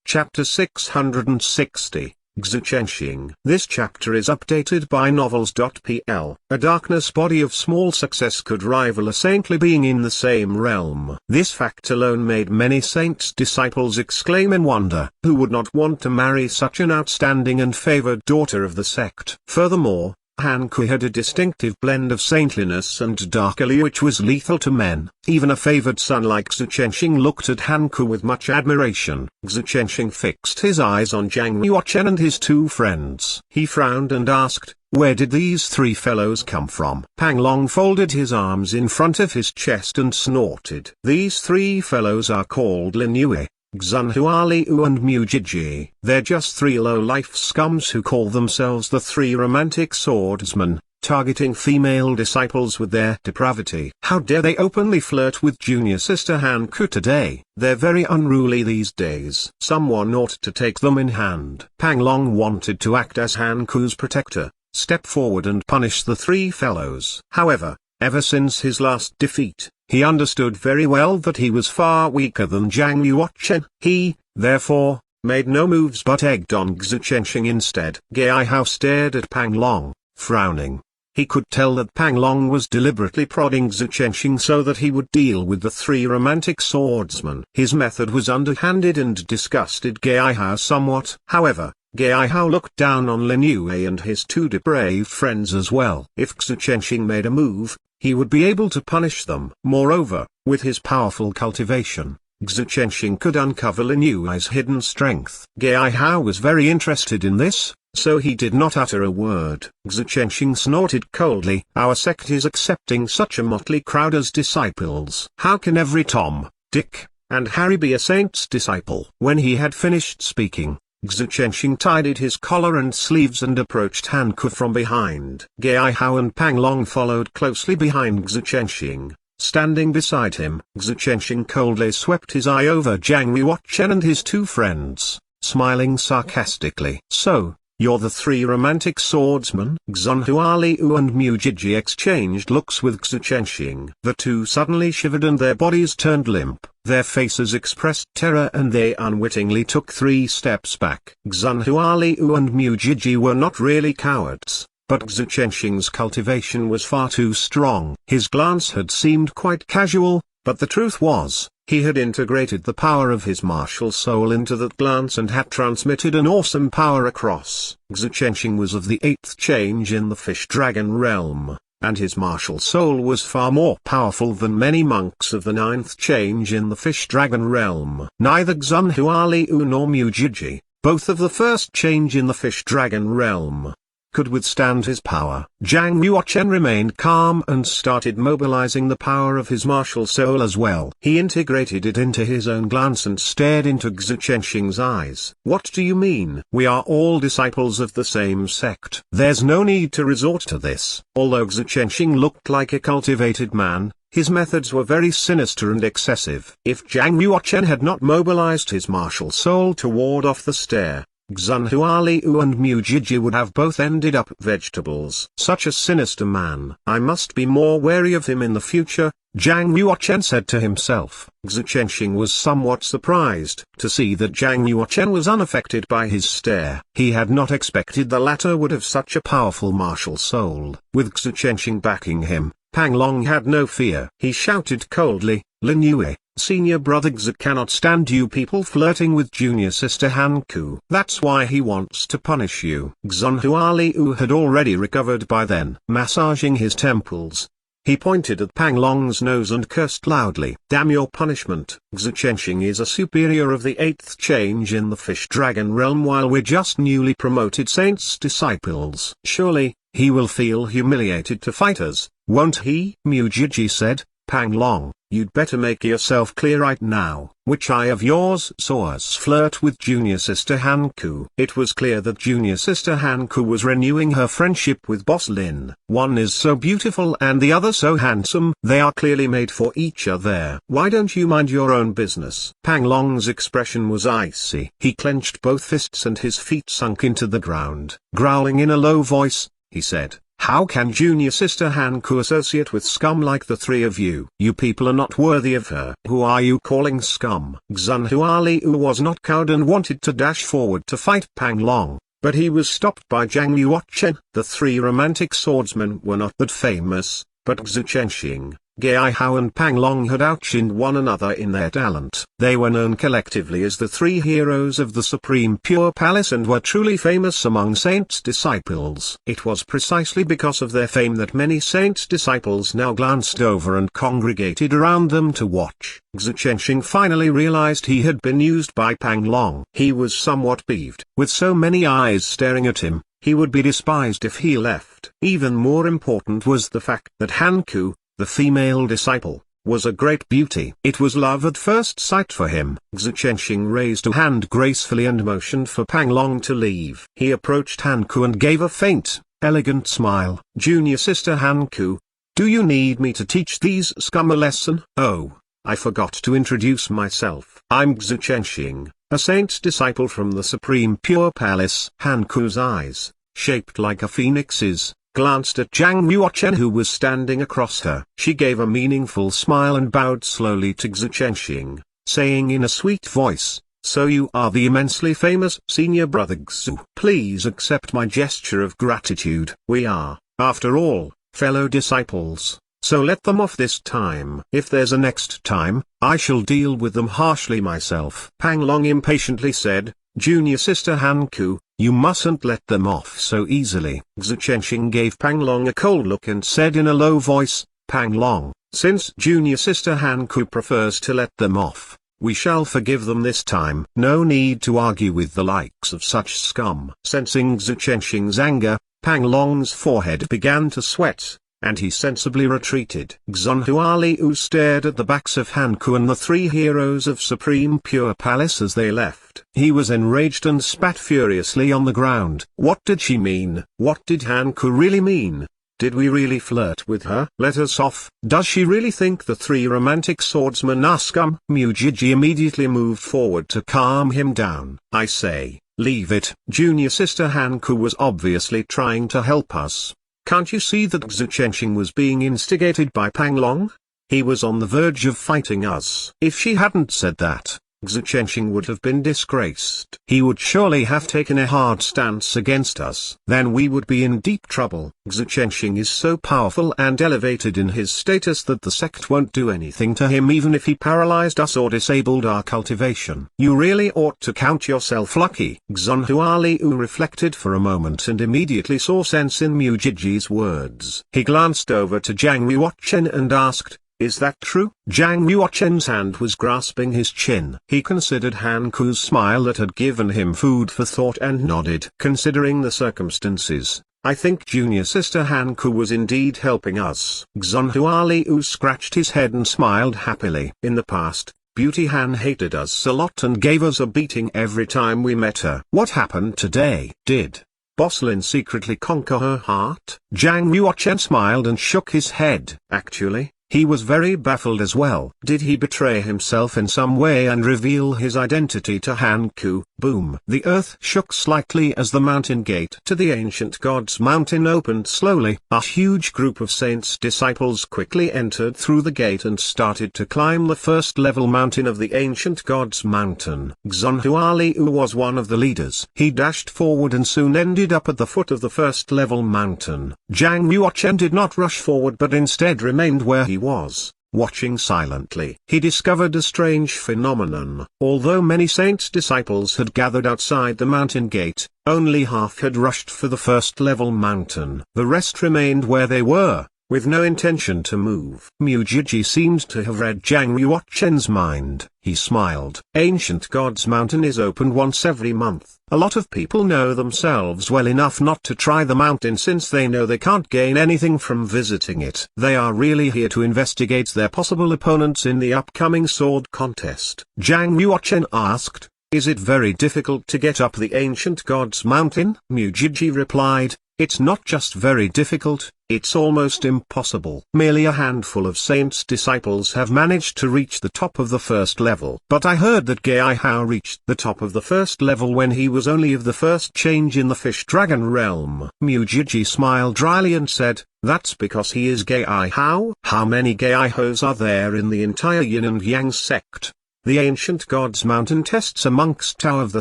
Chapter 660, Changsheng. This chapter is updated by novels.pl. A darkness body of small success could rival a saintly being in the same realm. This fact alone made many saints' disciples exclaim in wonder, who would not want to marry such an outstanding and favored daughter of the sect. Furthermore, Hanku had a distinctive blend of saintliness and dark allure which was lethal to men. Even a favored son like Changsheng looked at Hanku with much admiration. Changsheng fixed his eyes on Zhang Yuochen and his two friends. He frowned and asked, "Where did these three fellows come from?" Pang Long folded his arms in front of his chest and snorted. "These three fellows are called Lin Yue, Xunhua Liu and Mu Jiji. They're just three low-life scums who call themselves the Three Romantic Swordsmen, targeting female disciples with their depravity. How dare they openly flirt with junior sister Hanku today? They're very unruly these days. Someone ought to take them in hand." Pang Long wanted to act as Hanku's protector, step forward and punish the three fellows. However, ever since his last defeat, he understood very well that he was far weaker than Zhang Yuochen. He, therefore, made no moves but egged on Changsheng instead. Gai Hao stared at Pang Long, frowning. He could tell that Pang Long was deliberately prodding Changsheng so that he would deal with the three romantic swordsmen. His method was underhanded and disgusted Gai Hao somewhat. However, Gai Hao looked down on Lin Yue and his two depraved friends as well. If Changsheng made a move, he would be able to punish them. Moreover, with his powerful cultivation, Changsheng could uncover Lin Yue's hidden strength. Gai Hao was very interested in this, so he did not utter a word. Changsheng snorted coldly. "Our sect is accepting such a motley crowd as disciples. How can every Tom, Dick, and Harry be a saint's disciple?" When he had finished speaking, Changsheng tidied his collar and sleeves and approached Hanku from behind. Gai Hao and Pang Long followed closely behind Changsheng. Standing beside him, Changsheng coldly swept his eye over Zhang Yuochen and his two friends, smiling sarcastically. "So, you're the three romantic swordsmen?" Xunhua Liu and Mu Jiji exchanged looks with Changsheng. The two suddenly shivered and their bodies turned limp. Their faces expressed terror and they unwittingly took 3 steps back. Xunhua Liu and Mu Jiji were not really cowards, but Changsheng's cultivation was far too strong. His glance had seemed quite casual, but the truth was, he had integrated the power of his martial soul into that glance and had transmitted an awesome power across. Changsheng was of the 8th change in the fish-dragon realm, and his martial soul was far more powerful than many monks of the 9th change in the fish-dragon realm. Neither Xunhua Liu nor Mu Jiji, both of the 1st change in the fish-dragon realm, could withstand his power. Zhang Yuochen remained calm and started mobilizing the power of his martial soul as well. He integrated it into his own glance and stared into Changsheng's eyes. "What do you mean? We are all disciples of the same sect. There's no need to resort to this." Although Changsheng looked like a cultivated man, his methods were very sinister and excessive. If Zhang Yuochen had not mobilized his martial soul to ward off the stare, Xunhua Liu and Mu Jiji would have both ended up vegetables. Such a sinister man. "I must be more wary of him in the future," Zhang Yuochen said to himself. Changsheng was somewhat surprised to see that Zhang Yuochen was unaffected by his stare. He had not expected the latter would have such a powerful martial soul. With Changsheng backing him, Pang Long had no fear. He shouted coldly, "Lin Yue, senior brother Xu cannot stand you people flirting with junior sister Hanku. That's why he wants to punish you." Xunhua Liu had already recovered by then. Massaging his temples, he pointed at Pang Long's nose and cursed loudly. "Damn your punishment. Changsheng is a superior of the 8th change in the fish-dragon realm while we're just newly promoted saints' disciples. Surely, he will feel humiliated to fight us, won't he?" Mu Jiji said. "Pang Long, you'd better make yourself clear right now. Which eye of yours saw us flirt with junior sister Hanku?" It was clear that junior sister Hanku was renewing her friendship with Boss Lin. One is so beautiful and the other so handsome. They are clearly made for each other. "Why don't you mind your own business?" Pang Long's expression was icy. He clenched both fists and his feet sunk into the ground. Growling in a low voice, he said, How can junior sister Hanku associate with scum like the three of you? You people are not worthy of her. Who are you calling scum? Xunhualiu was not cowed and wanted to dash forward to fight Pang Long, but he was stopped by Zhang Yuochen. The three romantic swordsmen were not that famous, but Xu Changsheng, Gai Hao and Pang Long had outshined one another in their talent. They were known collectively as the three heroes of the Supreme Pure Palace and were truly famous among saints' disciples. It was precisely because of their fame that many saints' disciples now glanced over and congregated around them to watch. Xu Changsheng finally realized he had been used by Pang Long. He was somewhat peeved. With so many eyes staring at him, he would be despised if he left. Even more important was the fact that Hanku, the female disciple, was a great beauty. It was love at first sight for him. Xu Changsheng raised a hand gracefully and motioned for Pang Long to leave. He approached Hanku and gave a faint, elegant smile. Junior sister Hanku, do you need me to teach these scum a lesson? Oh, I forgot to introduce myself. I'm Xu Changsheng, a saint's disciple from the Supreme Pure Palace. Hanku's eyes, shaped like a phoenix's, glanced at Zhang Yuochen who was standing across her. She gave a meaningful smile and bowed slowly to Xu Changsheng, saying in a sweet voice, "So you are the immensely famous senior brother Xu. Please accept my gesture of gratitude. We are, after all, fellow disciples, so let them off this time. If there's a next time, I shall deal with them harshly myself." Pang Long impatiently said, "Junior sister Hanku, you mustn't let them off so easily." Xu Changsheng gave Pang Long a cold look and said in a low voice, "Pang Long, since junior sister Hanku prefers to let them off, we shall forgive them this time. No need to argue with the likes of such scum." Sensing Xu Changsheng's anger, Pang Long's forehead began to sweat, and he sensibly retreated. Xunhualiu stared at the backs of Hanku and the three heroes of Supreme Pure Palace as they left. He was enraged and spat furiously on the ground. What did she mean? What did Hanku really mean? Did we really flirt with her? Let us off. Does she really think the three romantic swordsmen are scum? Mujiji immediately moved forward to calm him down. "I say, leave it." Junior sister Hanku was obviously trying to help us. Can't you see that Xu Changsheng was being instigated by Pang Long? He was on the verge of fighting us. If she hadn't said that, Xu Changsheng would have been disgraced. He would surely have taken a hard stance against us. Then we would be in deep trouble. Xu Changsheng is so powerful and elevated in his status that the sect won't do anything to him even if he paralyzed us or disabled our cultivation. You really ought to count yourself lucky. Xunhualiu reflected for a moment and immediately saw sense in Mujiji's words. He glanced over to Zhang Yuochen and asked, "Is that true?" Zhang Yuochen's hand was grasping his chin. He considered Hanku's smile that had given him food for thought and nodded. "Considering the circumstances, I think junior sister Hanku was indeed helping us." Xunhualiu scratched his head and smiled happily. "In the past, Beauty Han hated us a lot and gave us a beating every time we met her. What happened today? Did Boslin secretly conquer her heart?" Zhang Yuochen smiled and shook his head. Actually, he was very baffled as well. Did he betray himself in some way and reveal his identity to Hanku? Boom! The earth shook slightly as the mountain gate to the ancient god's mountain opened slowly. A huge group of saints' disciples quickly entered through the gate and started to climb the first level mountain of the ancient god's mountain. Xunhualiu was one of the leaders. He dashed forward and soon ended up at the foot of the first level mountain. Zhang Yuochen did not rush forward but instead remained where he was, watching silently. He discovered a strange phenomenon. Although many saints' disciples had gathered outside the mountain gate, only half had rushed for the first level mountain. The rest remained where they were, with no intention to move. Mujiji seemed to have read Zhang Yuochen's mind. He smiled. Ancient God's Mountain is opened once every month. A lot of people know themselves well enough not to try the mountain since they know they can't gain anything from visiting it. They are really here to investigate their possible opponents in the upcoming sword contest. Zhang Yuochen asked, "Is it very difficult to get up the Ancient God's Mountain?" Mujiji replied, It's not just very difficult, it's almost impossible. Merely a handful of saints' disciples have managed to reach the top of the first level. But I heard that Gai Hao reached the top of the first level when he was only of the first change in the fish-dragon realm. Mujiji smiled dryly and said, that's because he is Gai Hao. How many Gai Haos are there in the entire Yin and Yang sect? The ancient god's mountain tests a monk's Tao of the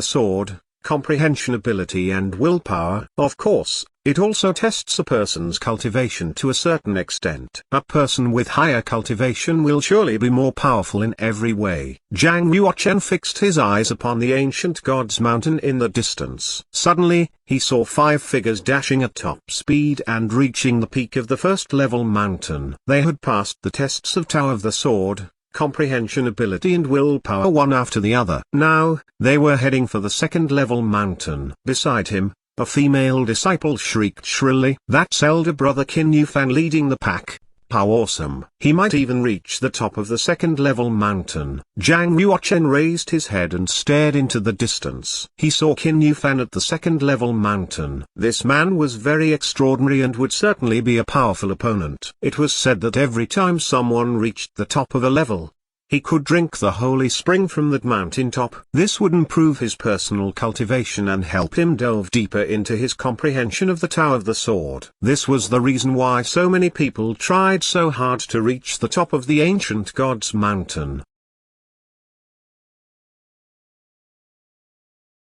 Sword, comprehension ability and willpower. Of course, it also tests a person's cultivation to a certain extent. A person with higher cultivation will surely be more powerful in every way. Zhang Yuochen fixed his eyes upon the ancient god's mountain in the distance. Suddenly, he saw 5 figures dashing at top speed and reaching the peak of the first level mountain. They had passed the tests of Tao of the Sword, comprehension ability and willpower one after the other. Now, they were heading for the second level mountain. Beside him, a female disciple shrieked shrilly, that's elder brother Qin Yufan leading the pack. How awesome. He might even reach the top of the second level mountain. Zhang Yuochen raised his head and stared into the distance. He saw Qin Yufan at the second level mountain. This man was very extraordinary and would certainly be a powerful opponent. It was said that every time someone reached the top of a level, he could drink the holy spring from that mountain top. This would improve his personal cultivation and help him delve deeper into his comprehension of the Tao of the Sword. This was the reason why so many people tried so hard to reach the top of the ancient god's mountain.